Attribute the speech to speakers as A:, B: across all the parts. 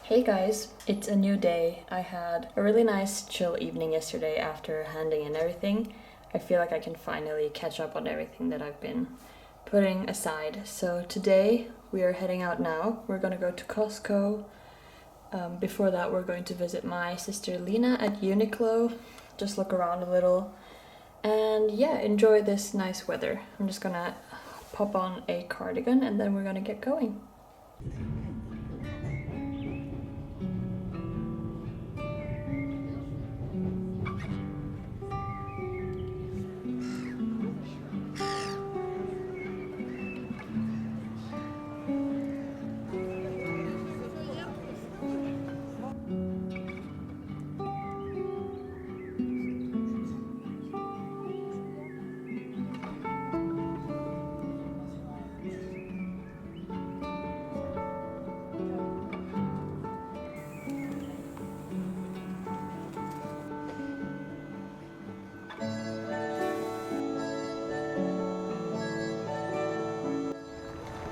A: Hey guys, it's a new day. I had a really nice chill evening yesterday after handing in everything. I feel like I can finally catch up on everything that I've been putting aside. So today we are heading out now. We're gonna go to Costco. Before that we're going to visit my sister Lena at Uniqlo. Just look around a little and yeah, enjoy this nice weather. I'm just gonna pop on a cardigan and then we're gonna get going.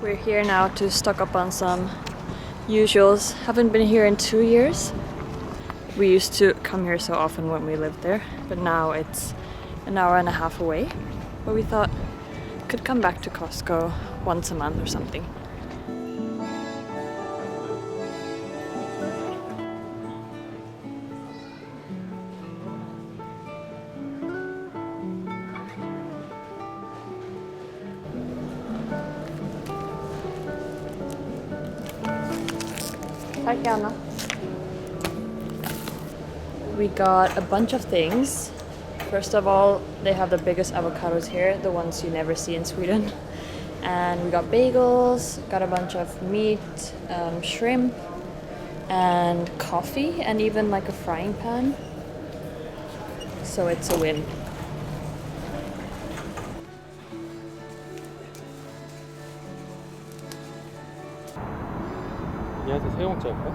A: We're here now to stock up on some usuals. Haven't been here in 2 years. We used to come here so often when we lived there, but now it's an hour and a half away. But we thought could come back to Costco once a month or something. Tack Anna. We got a bunch of things. First of all, they have the biggest avocados here, the ones you never see in Sweden. And we got bagels, got a bunch of meat, shrimp, and coffee, and even like a frying pan. So it's a win.
B: 얘한테 세 공짜일까?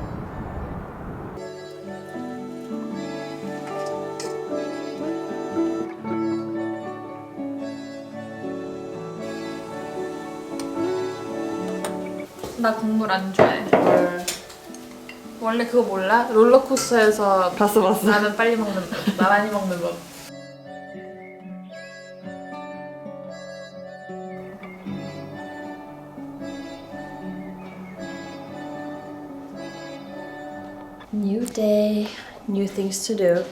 A: 나 국물 안 좋아해. 원래 그거 몰라? 롤러코스터에서
C: 봤어.
A: 라면 빨리 먹는 법, 나 많이 먹는 법. New day, new things to do.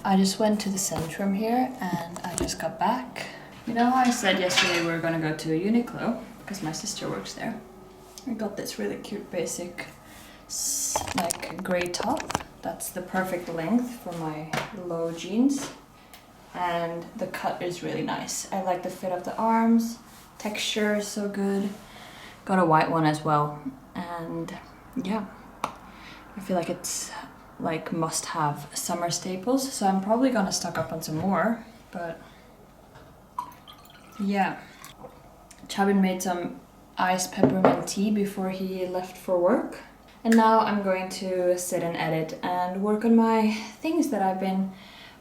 A: I just went to the Centrum here and I just got back. You know how I said yesterday we were gonna go to Uniqlo because my sister works there. I got this really cute basic like gray top. That's the perfect length for my low jeans. And the cut is really nice. I like the fit of the arms. Texture is so good. Got a white one as well. And yeah, I feel like it's like must-have summer staples. So I'm probably gonna stock up on some more. But yeah, Chabin made some iced peppermint tea before he left for work. And now I'm going to sit and edit and work on my things that I've been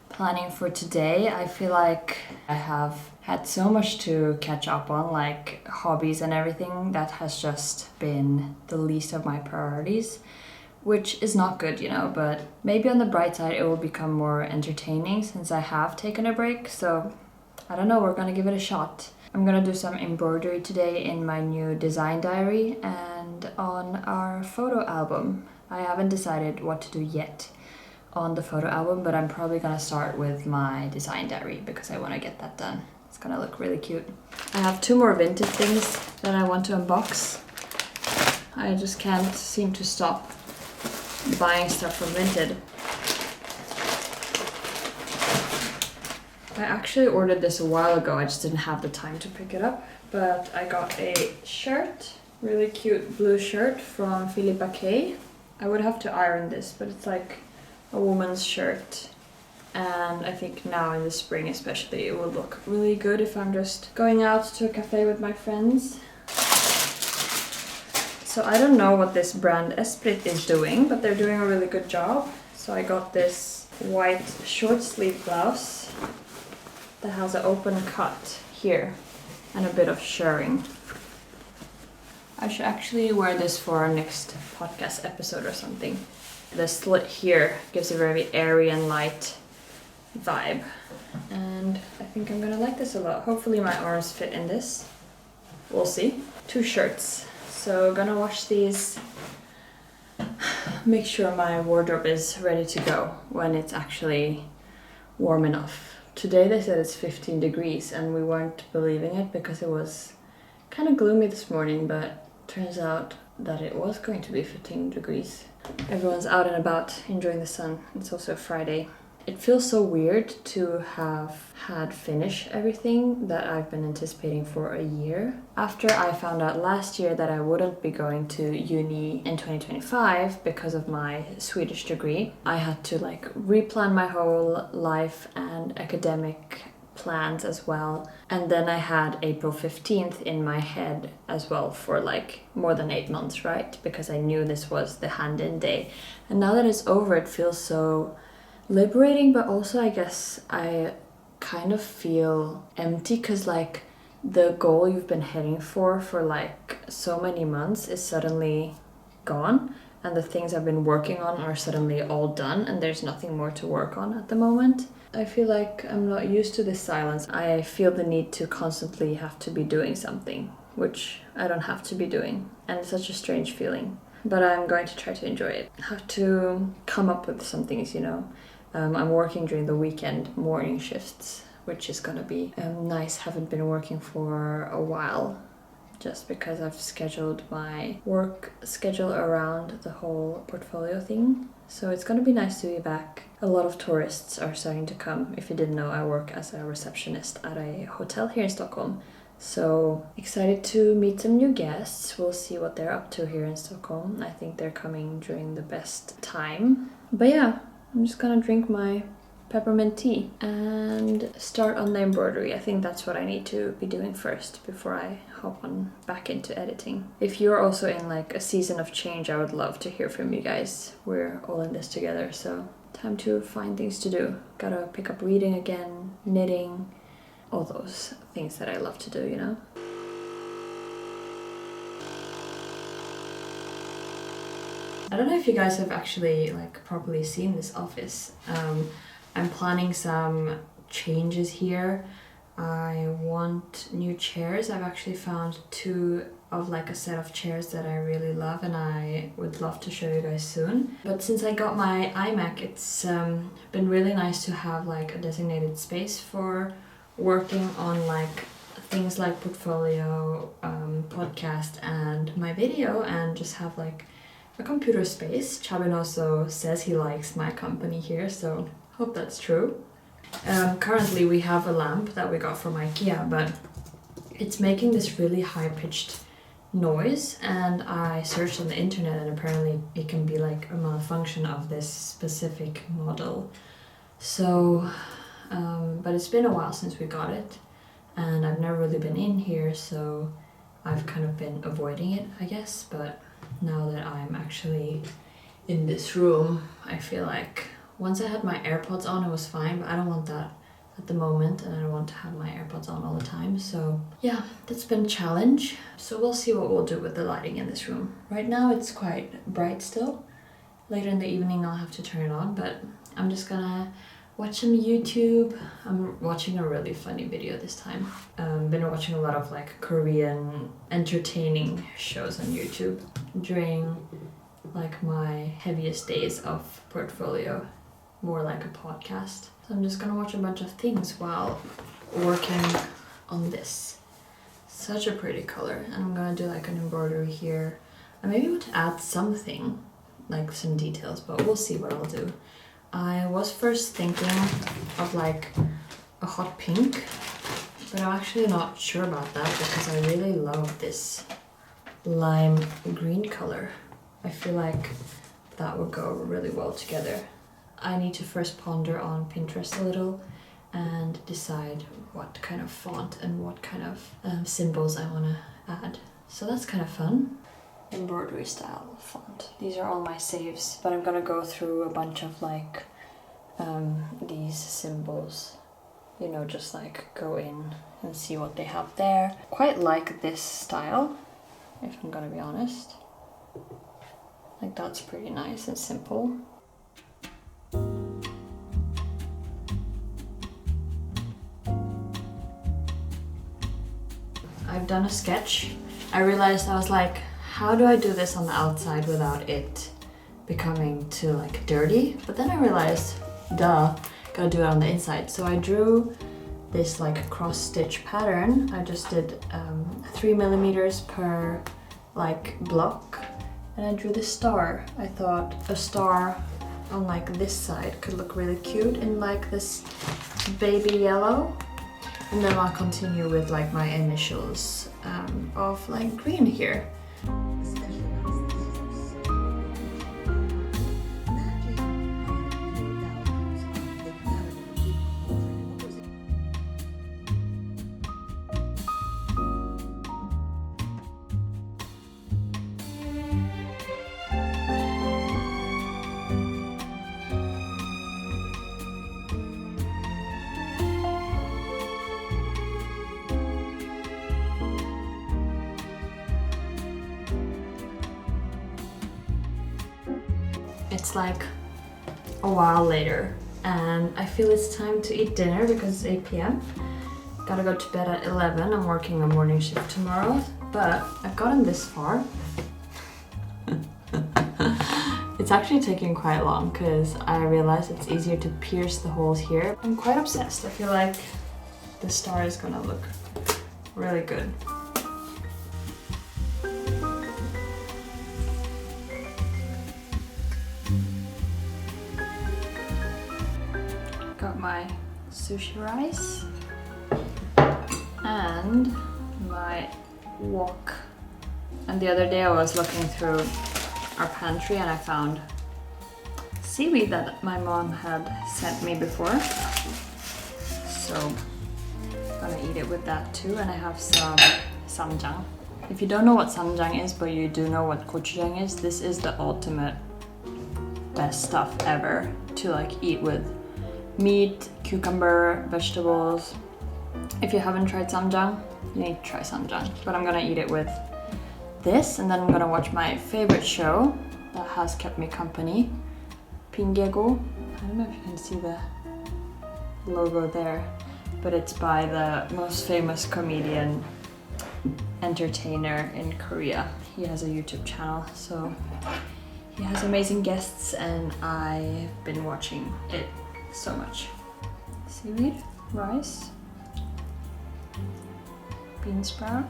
A: planning for today. I feel like I have had so much to catch up on, like hobbies and everything, that has just been the least of my priorities, which is not good, you know, but maybe on the bright side it will become more entertaining since I have taken a break. So I don't know, we're gonna give it a shot. I'm gonna do some embroidery today in my new design diary and on our photo album. I haven't decided what to do yet on the photo album, but I'm probably gonna start with my design diary because I want to get that done. It's gonna look really cute. I have 2 more vintage things that I want to unbox. I just can't seem to stop buying stuff from Vinted. I actually ordered this a while ago, I just didn't have the time to pick it up. But I got a shirt, really cute blue shirt from Philippa K. I would have to iron this, but it's like a woman's shirt. And I think now in the spring especially it will look really good if I'm just going out to a cafe with my friends. So I don't know what this brand Esprit is doing, but they're doing a really good job. So I got this white short sleeve blouse that has an open cut here and a bit of shirring. I should actually wear this for our next podcast episode or something. The slit here gives a very airy and light vibe. And I think I'm gonna like this a lot. Hopefully my arms fit in this. We'll see. 2 shirts. So gonna wash these. Make sure my wardrobe is ready to go when it's actually warm enough. Today they said it's 15 degrees and we weren't believing it because it was kind of gloomy this morning, but turns out that it was going to be 15 degrees. Everyone's out and about enjoying the sun. It's also Friday. It feels so weird to have had finished everything that I've been anticipating for a year. After I found out last year that I wouldn't be going to uni in 2025 because of my Swedish degree, I had to like replan my whole life and academic plans as well. And then I had April 15th in my head as well for like more than 8 months, right? Because I knew this was the hand-in day. And now that it's over, it feels so liberating, but also I guess I kind of feel empty because like the goal you've been heading for like so many months is suddenly gone, and the things I've been working on are suddenly all done and there's nothing more to work on at the moment. I feel like I'm not used to this silence. I feel the need to constantly have to be doing something, which I don't have to be doing, and it's such a strange feeling, but I'm going to try to enjoy it. I have to come up with some things, you know. I'm working during the weekend morning shifts, which is gonna be nice. Haven't been working for a while just because I've scheduled my work schedule around the whole portfolio thing. So it's gonna be nice to be back. A lot of tourists are starting to come. If you didn't know, I work as a receptionist at a hotel here in Stockholm. So excited to meet some new guests. We'll see what they're up to here in Stockholm. I think they're coming during the best time. But yeah, I'm just gonna drink my peppermint tea and start on the embroidery. I think that's what I need to be doing first before I hop on back into editing. If you're also in like a season of change, I would love to hear from you guys. We're all in this together, so time to find things to do. Gotta pick up reading again, knitting, all those things that I love to do, you know? I don't know if you guys have actually like properly seen this office. I'm planning some changes here. I want new chairs. I've actually found 2 of like a set of chairs that I really love and I would love to show you guys soon. But since I got my iMac, it's been really nice to have like a designated space for working on like things like portfolio, podcast and my video, and just have like a computer space. Chabin also says he likes my company here, so hope that's true. Currently we have a lamp that we got from IKEA, but it's making this really high-pitched noise, and I searched on the internet and apparently it can be like a malfunction of this specific model. So, but it's been a while since we got it and I've never really been in here, so I've kind of been avoiding it, I guess. But now that I'm actually in this room, I feel like once I had my AirPods on, it was fine, but I don't want that at the moment, and I don't want to have my AirPods on all the time. So yeah, that's been a challenge. So we'll see what we'll do with the lighting in this room. Right now it's quite bright still. Later in the evening I'll have to turn it on, but I'm just gonna watch some YouTube. I'm watching a really funny video this time. Been watching a lot of like Korean entertaining shows on YouTube during like my heaviest days of portfolio, more like a podcast. So I'm just gonna watch a bunch of things while working on this. Such a pretty color, and I'm gonna do like an embroidery here. I maybe want to add something, like some details, but we'll see what I'll do. I was first thinking of like a hot pink, but I'm actually not sure about that because I really love this lime green color. I feel like that would go really well together. I need to first ponder on Pinterest a little and decide what kind of font and what kind of symbols I want to add. So that's kind of fun. Embroidery style font. These are all my saves, but I'm gonna go through a bunch of like these symbols, you know, just like go in and see what they have there. Quite like this style. if I'm gonna be honest. Like that's pretty nice and simple. I've done a sketch. I realized I was like, how do I do this on the outside without it becoming too like dirty? But then I realized, duh, gotta do it on the inside. So I drew this like cross stitch pattern. I just did 3 millimeters per like block, and I drew this star. I thought a star on like this side could look really cute in like this baby yellow. And then I'll continue with like my initials of like green here. It's like a while later and I feel it's time to eat dinner because it's 8 p.m. Gotta go to bed at 11. I'm working a morning shift tomorrow, but I've gotten this far. It's actually taking quite long because I realized it's easier to pierce the holes here. I'm quite obsessed. I feel like the star is gonna look really good. Got my sushi rice and my wok. And the other day I was looking through our pantry and I found seaweed that my mom had sent me before. So I'm gonna eat it with that too. And I have some samjang. If you don't know what samjang is, but you do know what gochujang is, this is the ultimate best stuff ever to like eat with meat, cucumber, vegetables. If you haven't tried samjang, you need to try samjang. But I'm gonna eat it with this, and then I'm gonna watch my favorite show that has kept me company, Pinggego. I don't know if you can see the logo there, but it's by the most famous comedian entertainer in Korea. He has a YouTube channel, so he has amazing guests and I've been watching it so much. Seaweed, rice, bean sprout.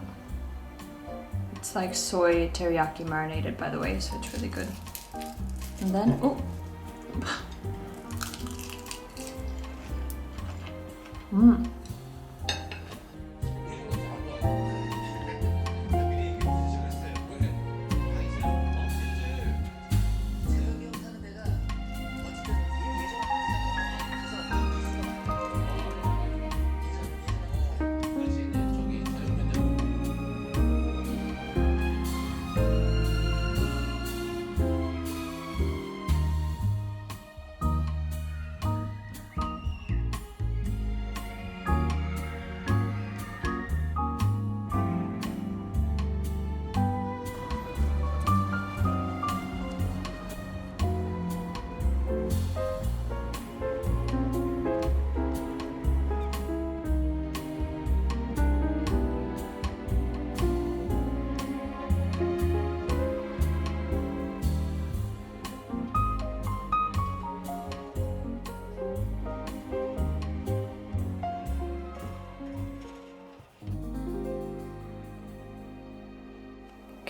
A: It's like soy teriyaki marinated, by the way, so it's really good. And then, oh,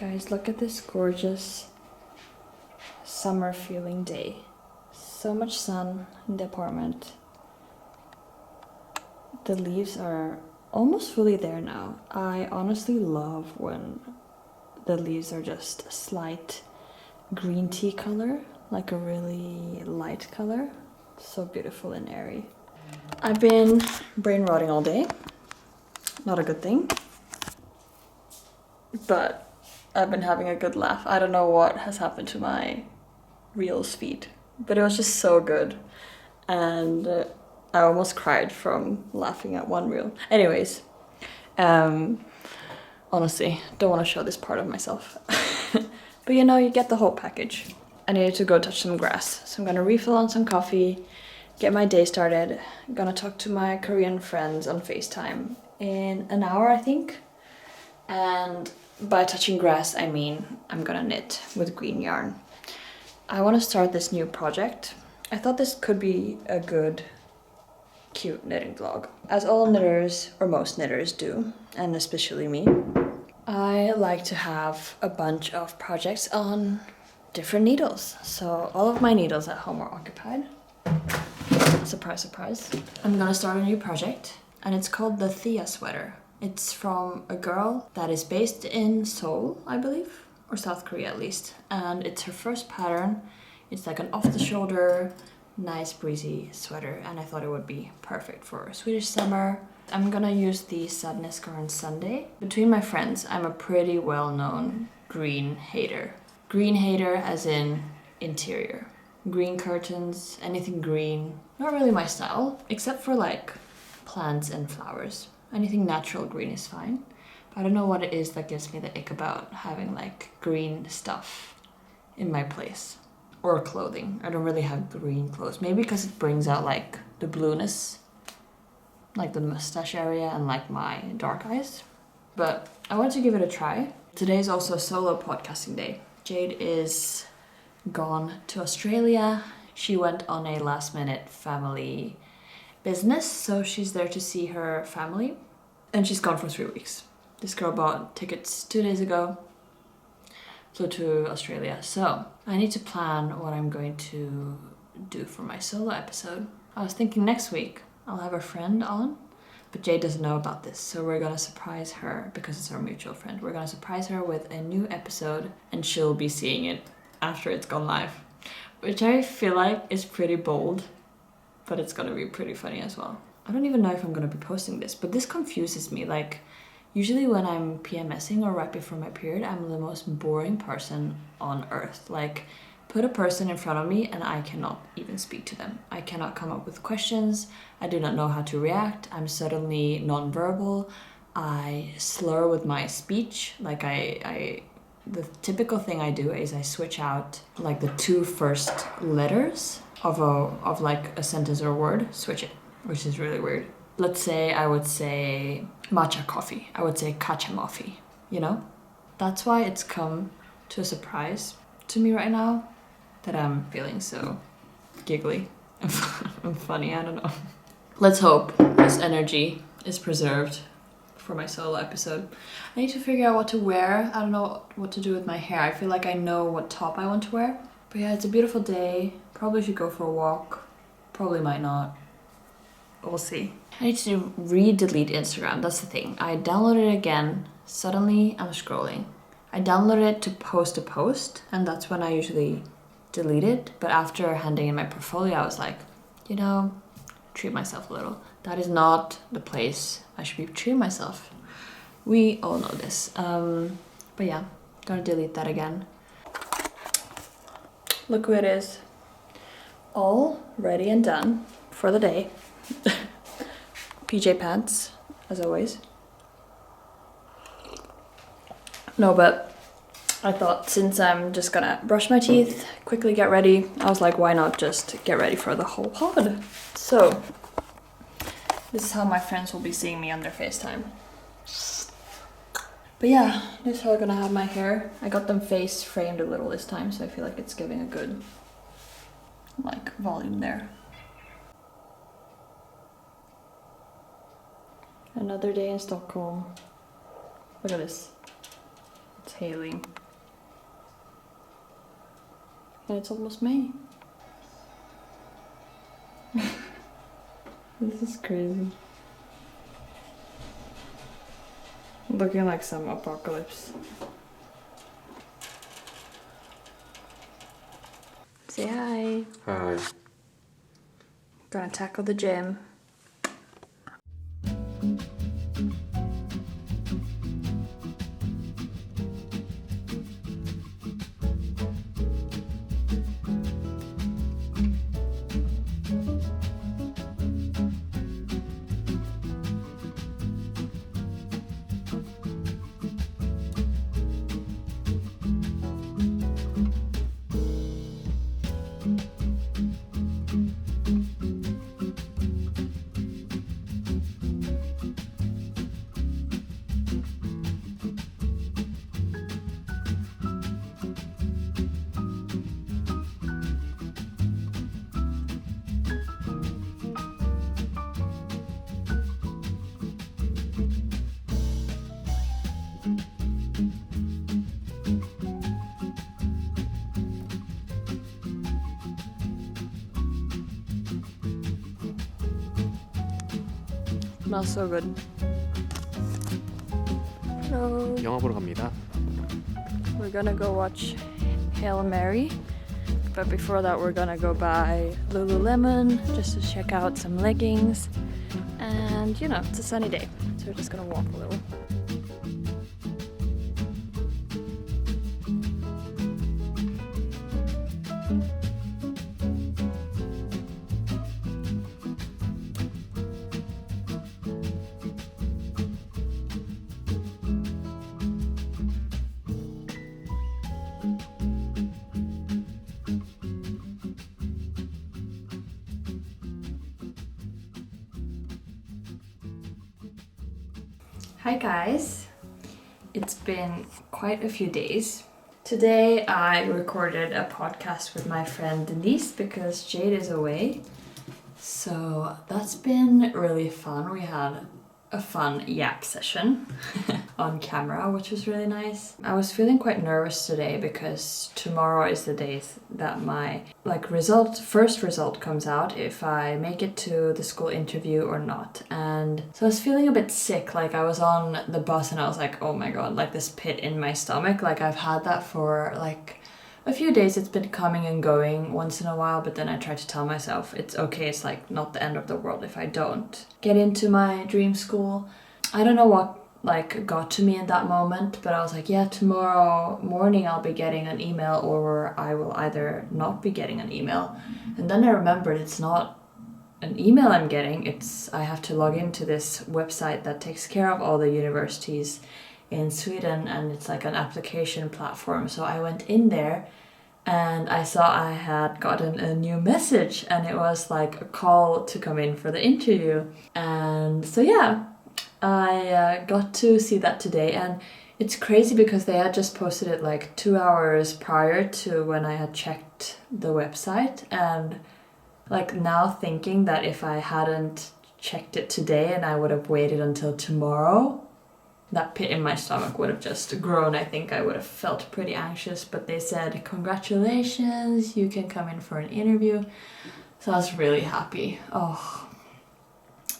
A: guys, look at this gorgeous summer feeling day. So much sun in the apartment. The leaves are almost fully there now. I honestly love when the leaves are just a slight green tea color, like a really light color. So beautiful and airy. I've been brain rotting all day. Not a good thing. But I've been having a good laugh. I don't know what has happened to my Reels feed, but it was just so good. And I almost cried from laughing at one reel. Anyways, Honestly, don't want to show this part of myself. But you know, you get the whole package. I needed to go touch some grass, so I'm gonna refill on some coffee, get my day started. I'm gonna talk to my Korean friends on FaceTime in an hour, I think. And by touching grass, I mean I'm gonna knit with green yarn. I want to start this new project. I thought this could be a good, cute knitting vlog. As all knitters, or most knitters do, and especially me, I like to have a bunch of projects on different needles. So all of my needles at home are occupied. Surprise, surprise. I'm gonna start a new project, and it's called the Thea sweater. It's from a girl that is based in Seoul, I believe, or South Korea at least. And it's her first pattern. It's like an off-the-shoulder, nice breezy sweater, and I thought it would be perfect for Swedish summer. I'm gonna use the Sadness Garn Sunday. Between my friends, I'm a pretty well-known green hater. Green hater as in interior. Green curtains, anything green. Not really my style, except for like plants and flowers. Anything natural green is fine. But I don't know what it is that gives me the ick about having like green stuff in my place. Or clothing. I don't really have green clothes. Maybe because it brings out like the blueness, like the mustache area and like my dark eyes. But I wanted to give it a try. Today is also a solo podcasting day. Jade is gone to Australia. She went on a last minute family business, so she's there to see her family. And she's gone for 3 weeks. This girl bought tickets 2 days ago. Flew to Australia. So I need to plan what I'm going to do for my solo episode. I was thinking next week I'll have a friend on, but Jade doesn't know about this, so we're gonna surprise her because it's our mutual friend. We're gonna surprise her with a new episode, and she'll be seeing it after it's gone live, which I feel like is pretty bold, but it's gonna be pretty funny as well. I don't even know if I'm gonna be posting this, but this confuses me. Like, usually when I'm PMSing or right before my period, I'm the most boring person on earth. Like, put a person in front of me and I cannot even speak to them. I cannot come up with questions. I do not know how to react. I'm suddenly non-verbal. I slur with my speech. Like the typical thing I do is I switch out like the 2 first letters of like a sentence or a word, switch it, which is really weird. Let's say I would say matcha coffee. I would say kachamofi, you know? That's why it's come to a surprise to me right now that I'm feeling so giggly and funny, I don't know. Let's hope this energy is preserved for my solo episode. I need to figure out what to wear. I don't know what to do with my hair. I feel like I know what top I want to wear. But yeah, it's a beautiful day. Probably should go for a walk. Probably might not. We'll see. I need to re-delete Instagram. That's the thing. I downloaded it again. Suddenly I'm scrolling. I downloaded it to post a post, and that's when I usually delete it. But after handing in my portfolio, I was like, you know, treat myself a little. That is not the place I should be treating myself. We all know this. But yeah, gonna delete that again. Look who it is. All ready and done for the day. PJ pants, as always. No, but I thought since I'm just gonna brush my teeth, quickly get ready, I was like, why not just get ready for the whole pod? So, this is how my friends will be seeing me on their FaceTime. But yeah, this is how I'm gonna have my hair. I got them face framed a little this time, so I feel like it's giving a good, like, volume there. Another day in Stockholm. Look at this. It's hailing. And it's almost May. This is crazy. Looking like some apocalypse. Say hi.
B: Hi.
A: Gonna tackle the gym. Smells so good. Hello.
B: 영화 보러 갑니다.
A: We're gonna go watch Hail Mary. But before that we're gonna go buy Lululemon just to check out some leggings. And you know, it's a sunny day, so we're just gonna walk a little. Hi guys! It's been quite a few days. Today I recorded a podcast with my friend Denise because Jade is away. So that's been really fun. We had a fun yap session on camera, which was really nice. I was feeling quite nervous today because tomorrow is the day that my first result comes out, if I make it to the school interview or not. And so I was feeling a bit sick. Like I was on the bus and I was like, oh my god, like this pit in my stomach. Like I've had that for like a few days. It's been coming and going once in a while, but then I try to tell myself it's okay, it's like not the end of the world if I don't get into my dream school. I don't know what like got to me in that moment, but I was like, yeah, tomorrow morning I'll be getting an email, or I will either not be getting an email. And then I remembered it's not an email I'm getting, I have to log into this website that takes care of all the universities in Sweden, and it's like an application platform. So I went in there and I saw I had gotten a new message, and it was like a call to come in for the interview. And so yeah, I got to see that today, and it's crazy because they had just posted it like 2 hours prior to when I had checked the website. And like now thinking that if I hadn't checked it today and I would have waited until tomorrow, that pit in my stomach would have just grown. I think I would have felt pretty anxious, but they said, congratulations, you can come in for an interview. So I was really happy. Oh,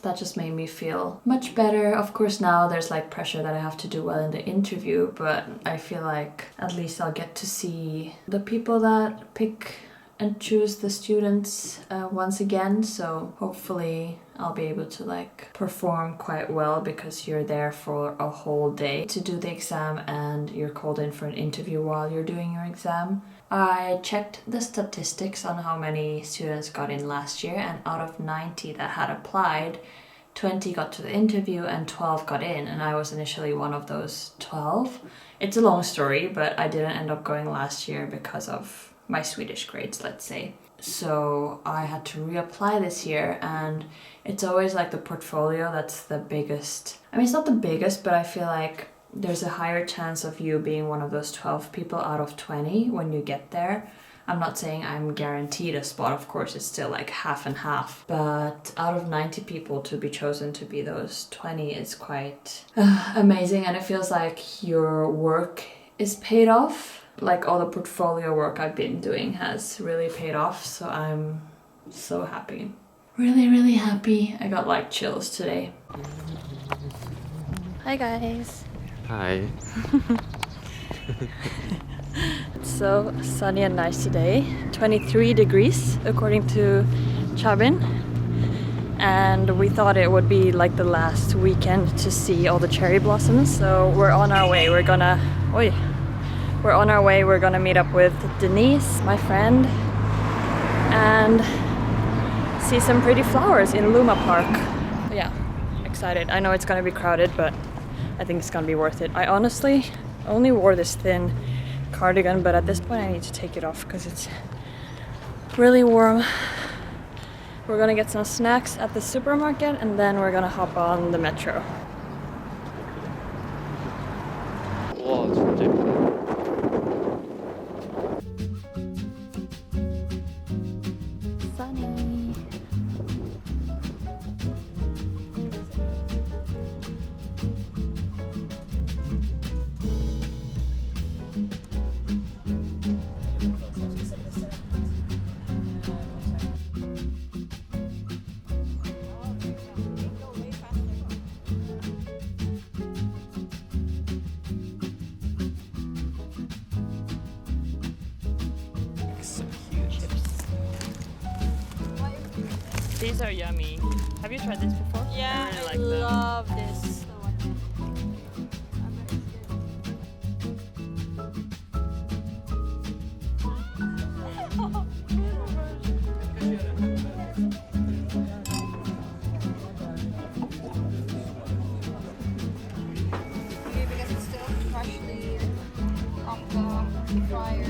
A: that just made me feel much better. Of course, now there's like pressure that I have to do well in the interview, but I feel like at least I'll get to see the people that pick and choose the students once again. So hopefully I'll be able to like perform quite well, because you're there for a whole day to do the exam and you're called in for an interview while you're doing your exam. I checked the statistics on how many students got in last year, and out of 90 that had applied, 20 got to the interview and 12 got in, and I was initially one of those 12. It's a long story, but I didn't end up going last year because of my Swedish grades, let's say. So I had to reapply this year, and it's always like the portfolio that's the biggest. I mean, it's not the biggest, but I feel like there's a higher chance of you being one of those 12 people out of 20 when you get there. I'm not saying I'm guaranteed a spot, of course, it's still like half and half. But out of 90 people to be chosen to be those 20 is quite amazing, and it feels like your work is paid off. Like all the portfolio work I've been doing has really paid off, so I'm so happy. Really, really happy. I got like chills today. Hi guys.
B: Hi.
A: It's so sunny and nice today. 23 degrees according to Chabin. And we thought it would be like the last weekend to see all the cherry blossoms, so we're on our way. We're gonna meet up with Denise, my friend, and see some pretty flowers in Luma Park. But yeah, excited. I know it's gonna be crowded, but I think it's gonna be worth it. I honestly only wore this thin cardigan, but at this point I need to take it off because it's really warm. We're gonna get some snacks at the supermarket, and then we're gonna hop on the metro.
B: 와, 진짜 예쁘다.
A: Sunny. These are yummy. Have you tried this before?
C: Yeah,
A: I really
C: I
A: like them.
C: love this. Because it's still freshly off the fryer.